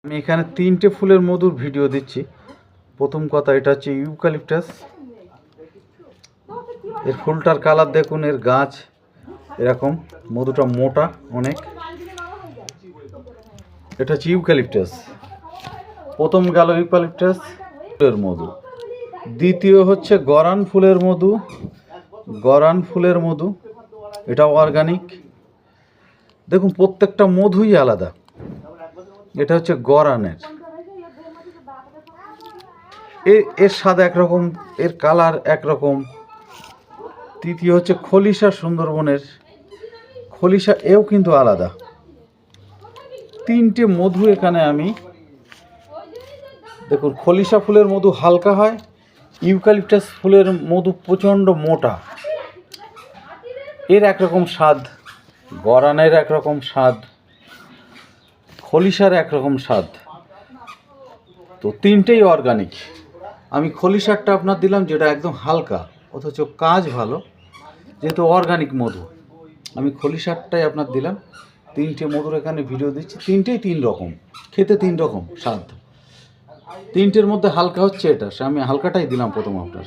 আমি এখানে তিনটে ফুলের মধুর ভিডিও দিচ্ছি। প্রথম কথা, এটা হচ্ছে ইউক্যালিপটাস। এর ফুলটার কালার দেখুন, এর গাছ এরকম, মধুটা মোটা অনেক। এটা হচ্ছে ইউক্যালিপটাস। প্রথম গেল ইউক্যালিপটাস ফুলের মধু। দ্বিতীয় হচ্ছে গরান ফুলের মধু। গরান ফুলের মধু, এটা অর্গানিক। দেখুন প্রত্যেকটা মধুই আলাদা। এটা হচ্ছে গরানের, এর স্বাদ একরকম, এর কালার একরকম। তৃতীয় হচ্ছে খলিশা, সুন্দরবনের খলিশা, এও কিন্তু আলাদা। তিনটে মধু এখানে আমি দেখুন, খলিশা ফুলের মধু হালকা হয়, ইউক্যালিপটাস ফুলের মধু প্রচণ্ড মোটা, এর একরকম স্বাদ, গরানের একরকম স্বাদ, খলিশার একরকম স্বাদ। তো তিনটেই অর্গানিক। আমি খলিশারটা আপনার দিলাম যেটা একদম হালকা অথচ কাজ ভালো, যেহেতু অর্গানিক মধু আমি খলিশারটাই আপনার দিলাম। তিনটে মধুর এখানে ভিডিও দিচ্ছি, তিনটেই তিন রকম, খেতে তিন রকম স্বাদ। তিনটের মধ্যে হালকা হচ্ছে এটা, আমি হালকাটাই দিলাম প্রথম আপনার।